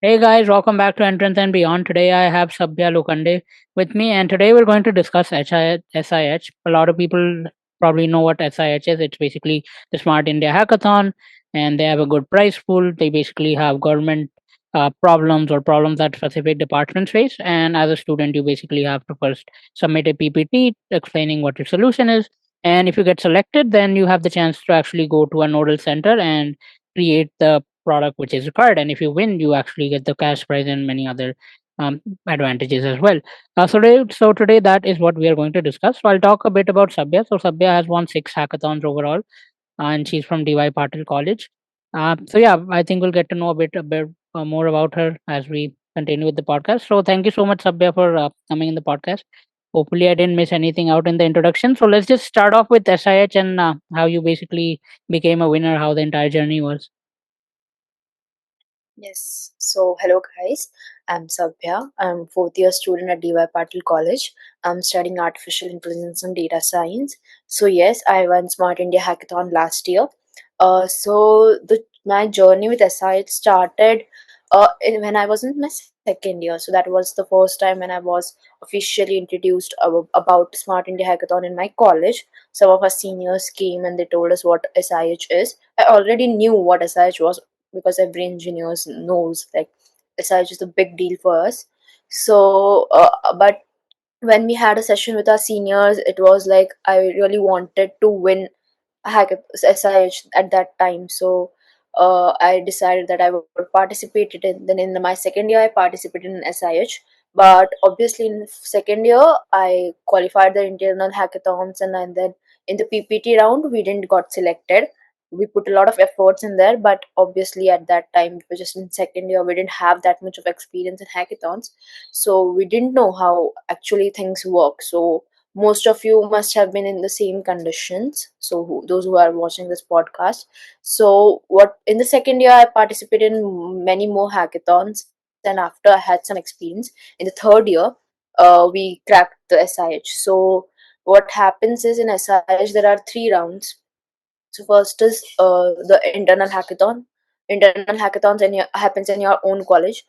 Hey guys, welcome back to Entrance and Beyond. Today I have Sabhya Lokhande with me, and today we're going to discuss SIH. A lot of people probably know what SIH is. It's basically the Smart India Hackathon, and they have a good prize pool. They basically have government problems or problems that specific departments face. And as a student, you basically have to first submit a PPT explaining what your solution is. And if you get selected, then you have the chance to actually go to a nodal center and create the product which is required. And if you win, you actually get the cash prize and many other advantages as well. So today that is what we are going to discuss. So I'll talk a bit about Sabya. So Sabya has won 6 hackathons overall, and she's from DY Patil College. So yeah, I think we'll get to know a bit more about her as we continue with the podcast. So thank you so much, Sabya, for coming in the podcast. Hopefully, I didn't miss anything out in the introduction. So let's just start off with SIH and how you basically became a winner, how the entire journey was. Yes. So, hello guys. I'm Sabhya. I'm fourth year student at DY Patil College. I'm studying artificial intelligence and data science. So yes, I won Smart India Hackathon last year. So my journey with SIH started when I was in my second year. So that was the first time when I was officially introduced about Smart India Hackathon in my college. Some of our seniors came and they told us what SIH is. I already knew what SIH was because every engineers knows like SIH is a big deal for us. But when we had a session with our seniors, it was like I really wanted to win SIH at that time. So I decided that I would participate it in. Then in my second year, I participated in SIH. But obviously, in second year, I qualified the internal hackathons, and then in the PPT round, we didn't got selected. We put a lot of efforts in there, but obviously at that time, we were just in second year, we didn't have that much of experience in hackathons, so we didn't know how actually things work. So most of you must have been in the same conditions, so those who are watching this podcast. So what in the second year I participated in many more hackathons, and after I had some experience in the third year, we cracked the SIH. So what happens is in SIH there are three rounds. So first is the internal hackathon. Internal hackathons happens in your own college.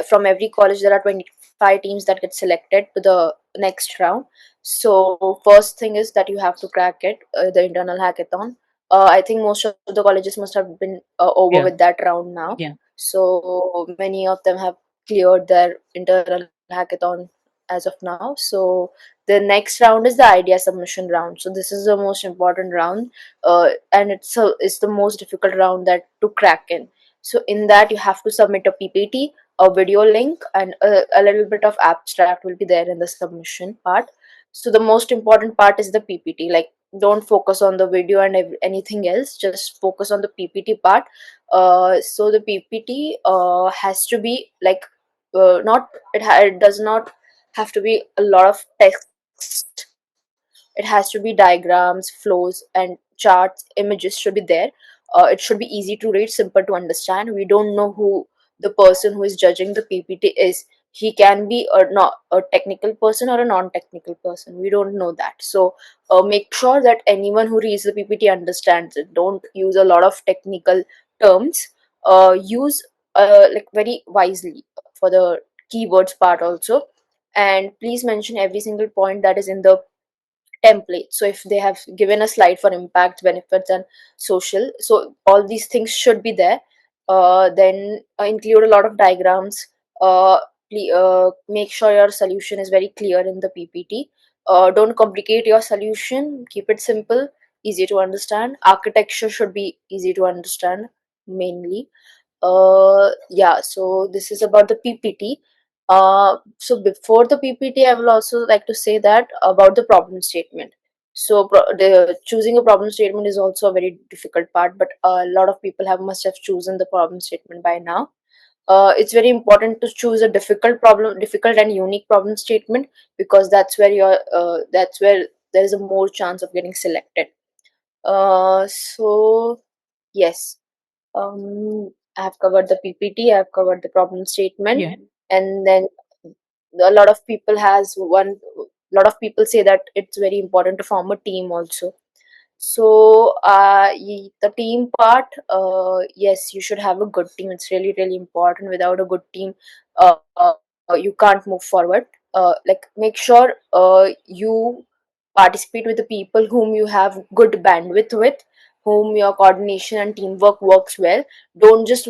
From every college there are 25 teams that get selected to the next round. So first thing is that you have to crack it, the internal hackathon. I think most of the colleges must have been over Yeah. with that round now. Yeah. So many of them have cleared their internal hackathon as of now. So the next round is the idea submission round. So this is the most important round, and it's the most difficult round that to crack in. So in that you have to submit a PPT, a video link, and a little bit of abstract will be there in the submission part. So the most important part is the PPT. Like, don't focus on the video and anything else. Just focus on the PPT part. So the PPT has to be like not it does not have to be a lot of text. It has to be diagrams, flows, and charts, images should be there. It should be easy to read, simple to understand. We don't know who the person who is judging the PPT is. He can be a not a technical person or a non-technical person. We don't know that. So make sure that anyone who reads the PPT understands it. Don't use a lot of technical terms. Use like very wisely for the keywords part also, and please mention every single point that is in the template. So if they have given a slide for impact, benefits, and social, so all these things should be there. Then include a lot of diagrams. Make sure your solution is very clear in the PPT. Don't complicate your solution, keep it simple, easy to understand. Architecture should be easy to understand mainly. Yeah, so this is about the PPT. So before the PPT, I will also like to say that about the problem statement. So the choosing a problem statement is also a very difficult part, but a lot of people have must have chosen the problem statement by now. It's very important to choose a difficult and unique problem statement, because that's where there is a more chance of getting selected. So yes, I've covered the PPT, I've covered the problem statement, Yeah. and then a lot of people has one. A lot of people say that it's very important to form a team also. So the team part, yes, you should have a good team. It's really really important. Without a good team, you can't move forward. Like make sure you participate with the people whom you have good bandwidth with, whom your coordination and teamwork works well. Don't just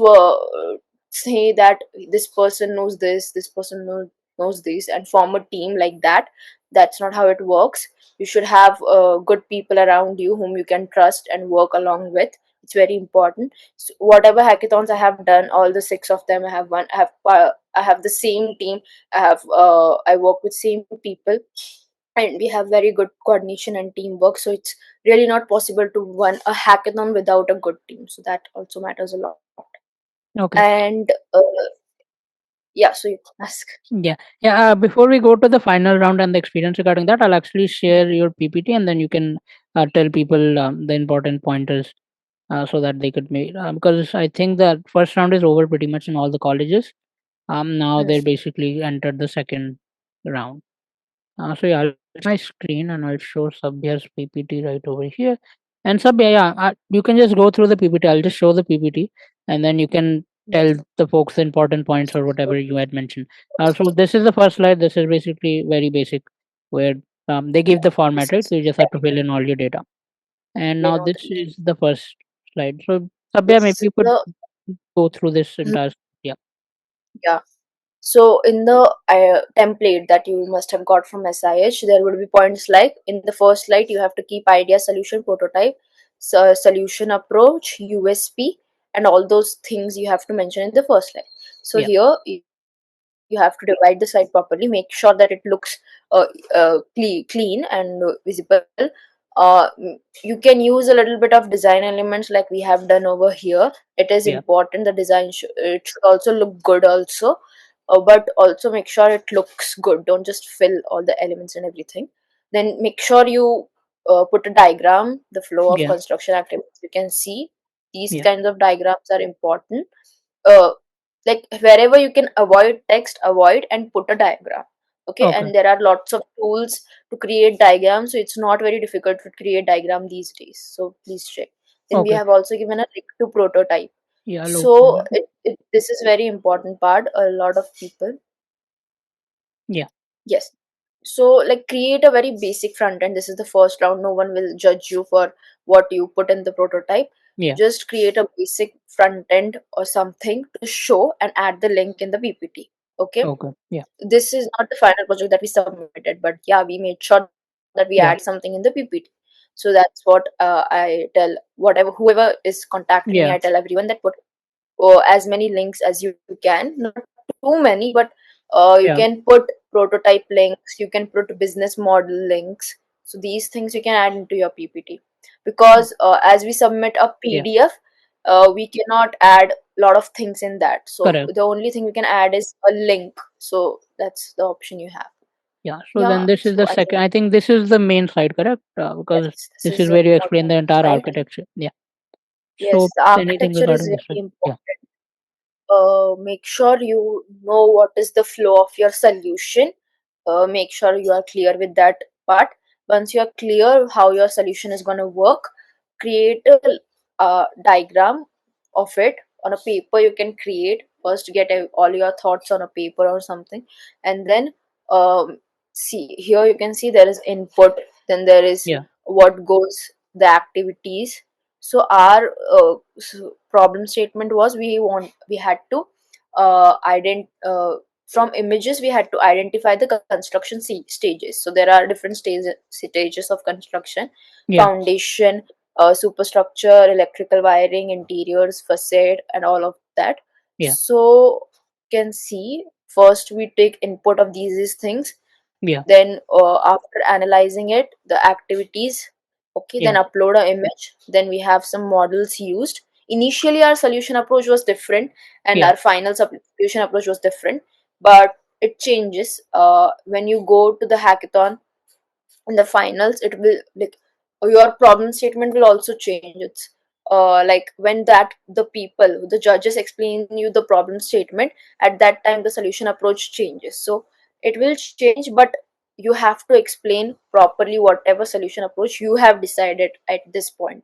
say that this person knows this person knows this, and form a team like that. That's not how it works. You should have good people around you whom you can trust and work along with. It's very important. So whatever hackathons I have done, all the six of them I have won. I have the same team. I work with same people, and we have very good coordination and teamwork. So it's really not possible to run a hackathon without a good team. So that also matters a lot. Okay. And yeah, so you can ask. Yeah. Yeah. Before we go to the final round and the experience regarding that, I'll actually share your PPT and then you can tell people the important pointers so that they could make. Because I think that first round is over pretty much in all the colleges. Now Mm, they're basically entered the second round. So yeah, I'll share my screen and I'll show Sabhya's PPT right over here. And Sabhya, yeah, you can just go through the PPT. I'll just show the PPT, and then you can yes. tell the folks the important points or whatever you had mentioned. So this is the first slide. This is basically very basic, where they Yeah, give the this format, right? is So you just have to fill in all your data. And plain now out. this is the first slide. So Sabhya, maybe This is you could the go through this entire. Yeah, yeah. So in the template that you must have got from SIH, there would be points like in the first slide you have to keep idea, solution, prototype, solution approach, USP, and all those things you have to mention in the first slide. So yeah, here you have to divide the slide properly. Make sure that it looks clean and visible. You can use a little bit of design elements like we have done over here. It is yeah. important. The design it should also look good also, but also make sure it looks good. Don't just fill all the elements and everything. Then make sure you put a diagram, the flow of Yeah, construction activities. You can see these yeah. kinds of diagrams are important. uh, like wherever you can avoid text, avoid and put a diagram. Okay, Okay, and there are lots of tools to create diagrams, so it's not very difficult to create diagram these days, so please check. Then we okay. have also given a link to prototype. Yeah, I'll open So it. this is very important part. A lot of people, Yeah, yes. So like create a very basic front end. This is the first round. No one will judge you for what you put in the prototype. yeah. Just create a basic front end or something to show and add the link in the PPT. Okay. Okay, yeah, This is not the final project that we submitted, but yeah, we made sure that we add something in yeah, the PPT. So that's what I tell whoever is contacting me. I tell yeah, everyone that put as many links as you can, not too many, but you yeah. can put prototype links, you can put business model links. So these things you can add into your PPT, Oh, because as we submit a yeah, PDF, we cannot add a lot of things in that. So correct. the only thing we can add is a link. So that's the option you have. Yeah. So Yeah, then this is so the I think second. I think this is the main slide, correct? Because yes, this this is is the where you explain the important entire slide. architecture. Yeah. So Yes, the anything architecture is regarding this really slide? Yeah. important. Make sure you know what is the flow of your solution. Make sure you are clear with that part. Once you are clear how your solution is going to work, create a diagram of it on a paper. You can create first, get all your thoughts on a paper or something, and then see here you can see there is input, then there is Yeah. what goes, the activities. So our problem statement was we had to from images we had to identify the construction stages. So there are different stages of construction: Yeah. foundation, superstructure, electrical wiring, interiors, facade, and all of that. Yeah. So you can see first we take input of these things, Yeah. then after analyzing it, the activities. Okay, then Yeah. upload a image, then we have some models used. Initially our solution approach was different, and Yeah. our final solution approach was different, but it changes when you go to the hackathon. In the finals it will like your problem statement will also change. It's like when that the people, the judges explain you the problem statement, at that time the solution approach changes. So it will change, but you have to explain properly whatever solution approach you have decided at this point.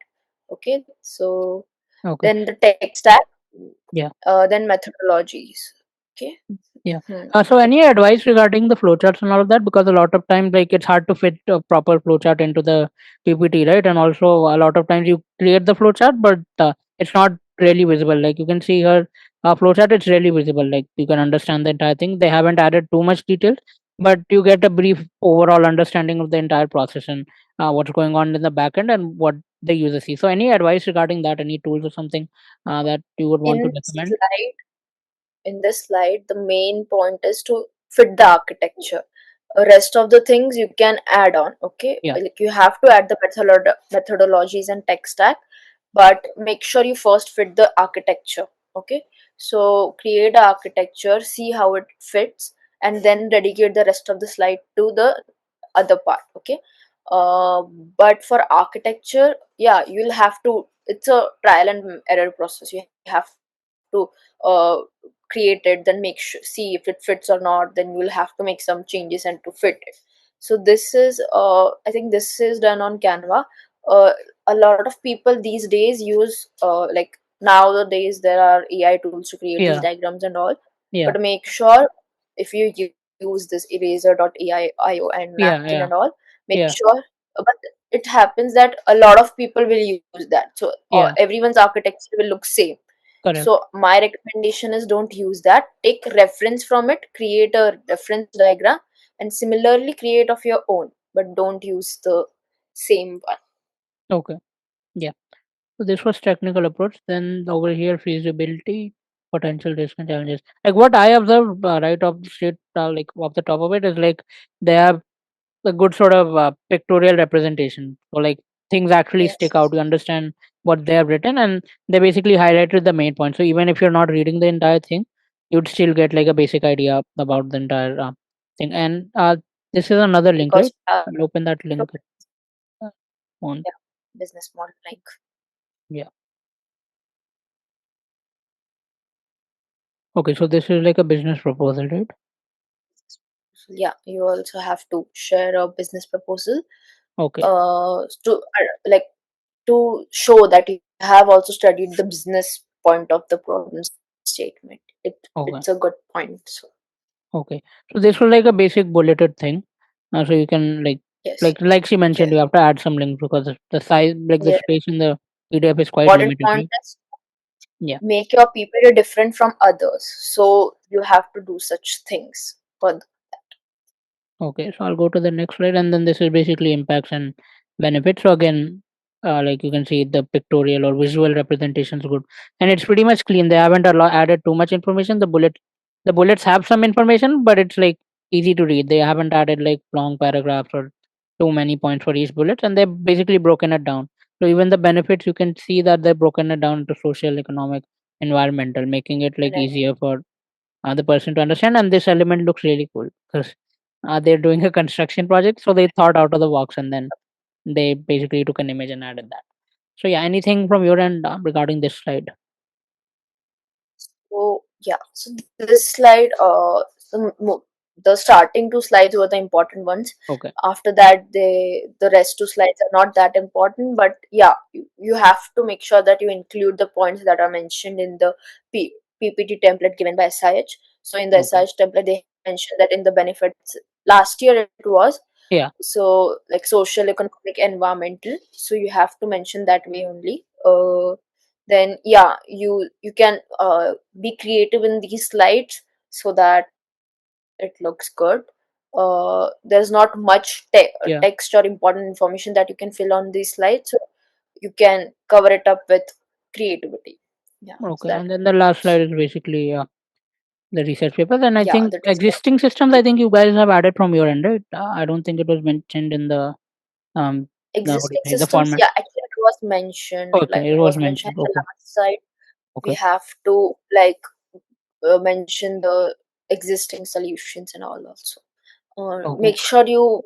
Okay, so Okay. then the tech stack, Yeah. then methodologies. Okay. Yeah. So Okay. any advice regarding the flowcharts and all of that? Because a lot of times, like it's hard to fit a proper flowchart into the PPT, right? And also a lot of times you create the flowchart, but it's not really visible. Like you can see here, flowchart, it's really visible. Like you can understand the entire thing. They haven't added too much details, but you get a brief overall understanding of the entire process and what's going on in the backend and what the user sees. So any advice regarding that? Any tools or something that you would want to In recommend? slide in this slide, the main point is to fit the architecture. Rest of the things you can add on. Okay, Yeah. like you have to add the methodologies and tech stack, but make sure you first fit the architecture. Okay, so create the architecture, see how it fits, and then dedicate the rest of the slide to the other part. Okay, uh, but for architecture, yeah, you'll have to, it's a trial and error process. You have to create it, then see if it fits or not, then you'll have to make some changes and to fit it. So this is, I think this is done on Canva. uh, a lot of people these days use, like nowadays there are AI tools to create these Yeah. diagrams and all, Yeah. but make sure if you use this eraser.ai io and Yeah. napkin Yeah. and all, make Yeah. sure. But it happens that a lot of people will use that, so Yeah. everyone's architecture will look same. Correct. So my recommendation is don't use that. Take reference from it, create a reference diagram, and similarly create of your own, but don't use the same one. Okay. Yeah. So this was technical approach. Then over here, feasibility, potential risk and challenges. Like what I observed, right off the street, like off the top of it, is like they have a good sort of pictorial representation. So like things actually stick Yes, out. You understand what they have written, and they basically highlighted the main point. So even if you're not reading the entire thing, you'd still get like a basic idea about the entire thing. And this is another link, because right? I'll open that to, link on. yeah, business model link. Yeah. Okay, so this is like a business proposal, right? Yeah, you also have to share a business proposal, Okay, to like to show that you have also studied the business point of the problem statement. okay, It's a good point. So okay. So this was like a basic bulleted thing. So you can yes, like she mentioned, yes, you have to add some links because the size, like the yeah. space in the PDF is quite Important limited, point right? is Yeah. make your PPT different from others. So you have to do such things. For Okay, so I'll go to the next slide, and then this is basically impacts and benefits. So again, like you can see, the pictorial or visual representation is good, and it's pretty much clean. They haven't added too much information. The bullets have some information, but it's like easy to read. They haven't added like long paragraphs or too many points for each bullet, and they've basically broken it down. So even the benefits, you can see that they've broken it down into social, economic, environmental, making it like right, easier for the person to understand. And this element looks really cool because they're doing a construction project, so they thought out of the box and then they basically took an image and added that. So yeah, anything from your end regarding this slide? so yeah, so this slide, the starting two slides were the important ones. Okay. After that, the rest two slides are not that important, but yeah, you have to make sure that you include the points that are mentioned in the PPT template given by SIH. So in the Okay. SIH template, they mentioned that in the benefits last year it was, Yeah. so like social, economic, environmental, so you have to mention that way only. Then yeah, you can be creative in these slides so that it looks good. There's not much Yeah. text or important information that you can fill on these slides, so you can cover it up with creativity. Yeah, so Okay. that And then the last slide is basically the research papers. And I yeah, think that is existing systems, I think you guys have added from your end, right? I don't think it was mentioned in um what do you existing say, the systems. format. Yeah, actually it was mentioned, Okay, like it it was was mentioned mentioned. in the Okay. last slide. We Okay. have to like mention the existing solutions and all also. Okay. Make sure you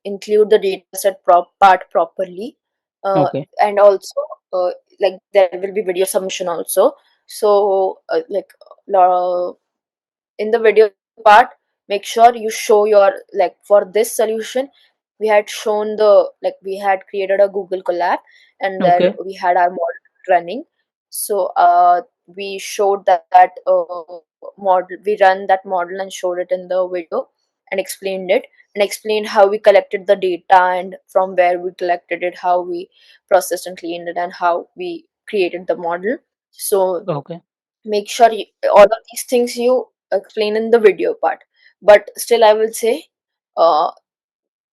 include the dataset part properly, Okay. and also uh, like there will be video submission also. So in the video part, make sure you show your, like, for this solution we had shown the, like, we had created a Google Colab, and there Okay. we had our model running. So we showed that model, we run that model and showed it in the video, and explained it, and explained how we collected the data and from where we collected it, how we processed and cleaned it, and how we created the model. So Okay. make sure all of these things you explain in the video part. But still I will say, uh,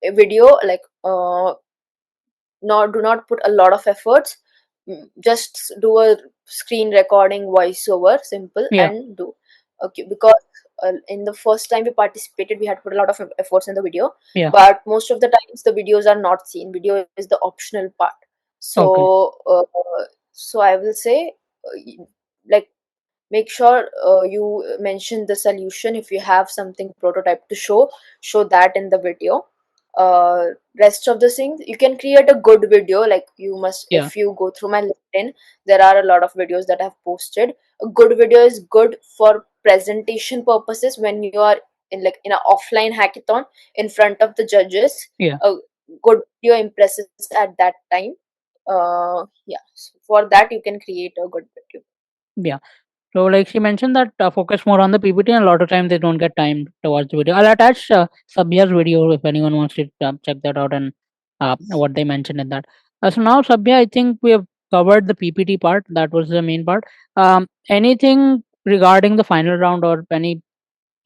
a video, like, not, do not put a lot of efforts. Just do a screen recording voiceover, simple, Yeah. and do. Okay, because in the first time we participated we had to put a lot of efforts in the video, Yeah. but most of the times the videos are not seen, video is the optional part. Okay. So so I will say, like, make sure you mention the solution. If you have something prototype to show that in the video. Rest of the things you can create a good video, like, you must, Yeah. if you go through my LinkedIn, there are a lot of videos that I've posted. A good video is good for presentation purposes when you are in, like, in an offline hackathon in front of the judges. Yeah. A good video impresses at that time. Yeah, so for that you can create a good video. Yeah. So, like she mentioned that focus more on the PPT, and a lot of times they don't get time to watch the video. I'll attach Sabhya's video if anyone wants to check that out, and what they mentioned in that. So now, Sabhya, I think we have covered the PPT part. That was the main part. Anything regarding the final round or any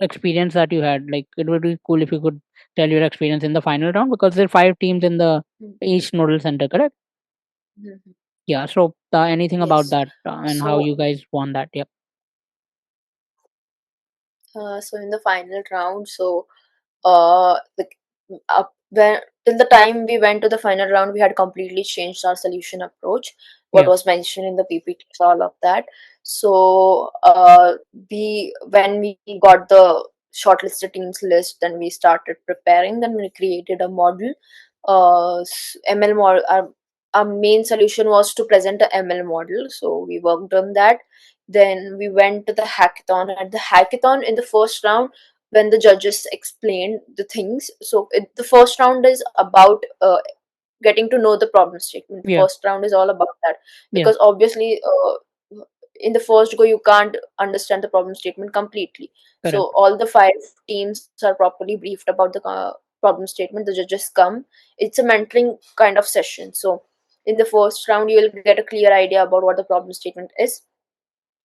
experience that you had? Like, it would be cool if you could tell your experience in the final round, because there are 5 teams in the each nodal center, correct? Mhm. Yeah. So, anything about Yes. that and how So, you guys won that? Yep. so in the final round, so like, up when, till the time we went to the final round, we had completely changed our solution approach. What Yeah. was mentioned in the PPT, all of that. So we, when we got the shortlisted teams list, then we started preparing. Then we created a model. ML model. Our main solution was to present a ML model. So we worked on that. Then we went to the hackathon. At the hackathon, in the first round, when the judges explained the things, so the first round is about getting to know the problem statement. The Yeah. first round is all about that, Yeah. because obviously in the first go you can't understand the problem statement completely. So Correct. all the 5 teams are properly briefed about the problem statement. The judges come, it's a mentoring kind of session. So in the first round you will get a clear idea about what the problem statement is.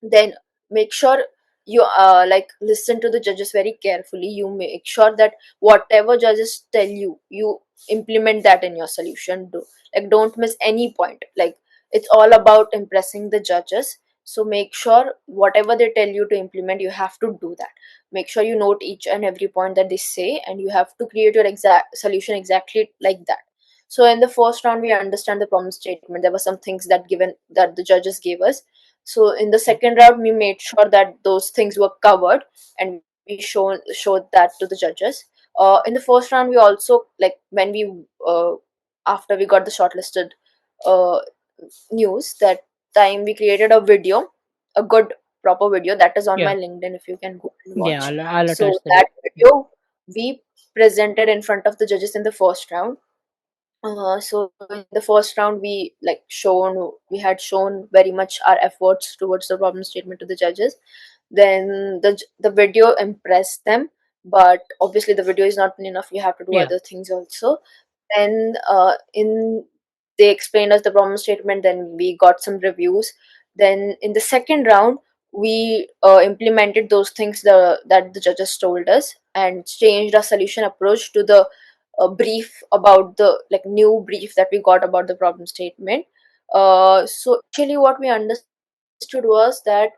Then make sure you like, listen to the judges very carefully. You make sure that whatever judges tell you, you implement that in your solution. Do, like, don't miss any point. Like, it's all about impressing the judges. So make sure whatever they tell you to implement, you have to do that. Make sure you note each and every point that they say, and you have to create your exact solution exactly like that. So in the first round we understand the problem statement. There were some things that given that the judges gave us. So in the Yeah. second round, we made sure that those things were covered, and we showed that to the judges. In the first round, we also, like, when we after we got the shortlisted uh, news, that time we created a video, a good proper video that is on Yeah. my LinkedIn. If you can go and Yeah. watch, I'll attach so the link. that video we presented in front of the judges in the first round. So in the first round, we had shown very much our efforts towards the problem statement to the judges. Then the video impressed them, but obviously the video is not enough. You have to do Yeah. other things also. Then in they explained us the problem statement. Then we got some reviews. Then in the second round, we implemented those things that the judges told us, and changed our solution approach to the brief about the, like, new brief that we got about the problem statement. So actually what we understood was that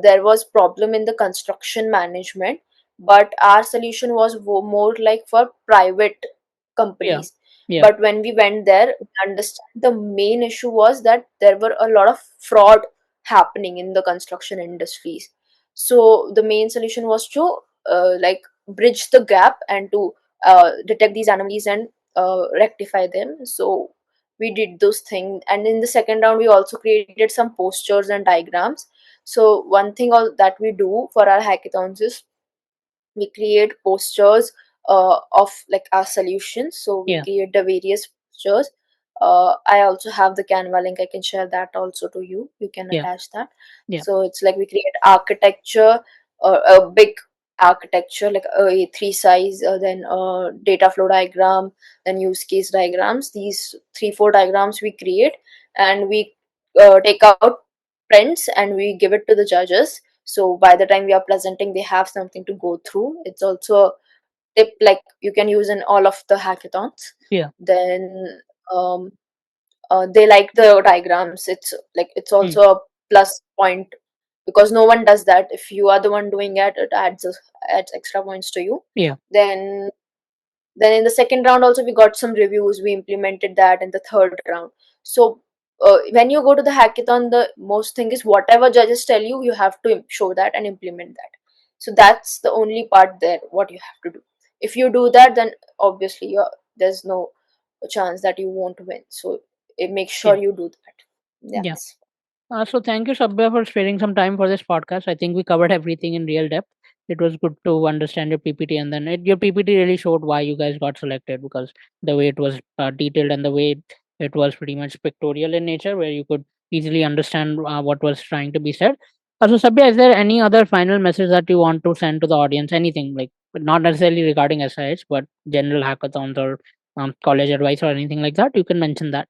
there was problem in the construction management, but our solution was more like for private Yeah. companies. Yeah. But when we went there, we understand the main issue was that there were a lot of fraud happening in the construction industries. So the main solution was to like, bridge the gap and to detect these anomalies and rectify them. So we did those things, and in the second round we also created some posters and diagrams. So one thing that we do for our hackathons is we create posters of like our solutions. So we Yeah. create the various posters. I also have the Canva link. I can share that also to you. You can Yeah. attach that. Yeah. So it's like we create architecture, a big architecture like A3 size, then data flow diagram, then use case diagrams. These 3 4 diagrams we create, and we take out prints and we give it to the judges. So by the time we are presenting, they have something to go through. It's also a tip like you can use in all of the hackathons. Yeah. Then they like the diagrams. It's like it's Mm. also a plus point, because no one does that. If you are the one doing it, it adds extra points to you. Yeah. Then in the second round also we got some reviews. We implemented that in the third round. So when you go to the hackathon, the most thing is whatever judges tell you, you have to show that and implement that. So that's the only part there what you have to do. If you do that, then obviously there's no chance that you won't win. So make sure Yeah. you do that. Yeah. Yes. So thank you, Sabya, for sparing some time for this podcast. I think we covered everything in real depth. It was good to understand your PPT, and then your PPT really showed why you guys got selected, because the way it was detailed and the way it was pretty much pictorial in nature, where you could easily understand what was trying to be said. So, Sabya, is there any other final message that you want to send to the audience? Anything like not necessarily regarding SIH, but general hackathons or college advice or anything like that? You can mention that.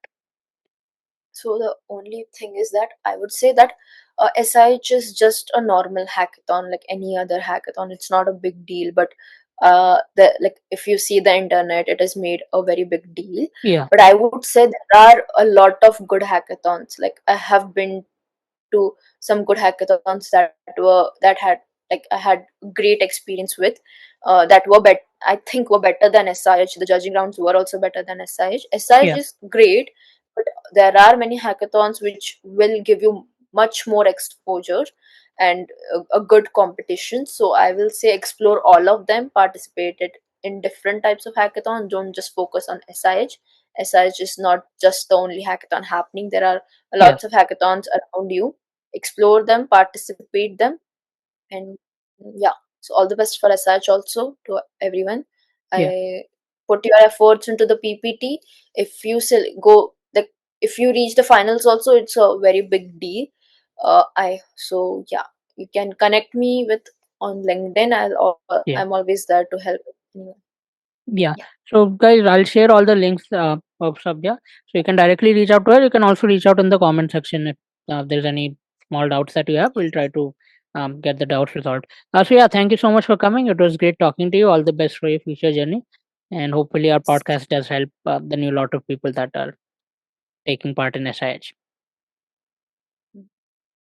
So the only thing is that I would say that SIH is just a normal hackathon like any other hackathon. It's not a big deal, but the like if you see the internet, it has made a very big deal. Yeah. But I would say there are a lot of good hackathons. Like I have been to some good hackathons that had like I had great experience with, that were I think were better than SIH. The judging rounds were also better than SIH. SIH Yeah. is great, but there are many hackathons which will give you much more exposure and a good competition. So I will say explore all of them, participated in different types of hackathons. Don't just focus on SIH. SIH is not just the only hackathon happening. There are Yeah. lots of hackathons around you. Explore them, participate them, and yeah. So all the best for SIH also to everyone. Yeah. I put your efforts into the PPT. If you still go like if you reach the finals also, it's a very big deal. I so yeah, you can connect me with on LinkedIn. Yeah. I'm always there to help anyone. Yeah. Yeah. So, guys, I'll share all the links of Sabya. So you can directly reach out to her. You can also reach out in the comment section if there's any small doubts that you have. We'll try to get the doubts resolved. So, yeah, thank you so much for coming. It was great talking to you. All the best for your future journey. And hopefully, our podcast does help the new lot of people that are taking part in SIH.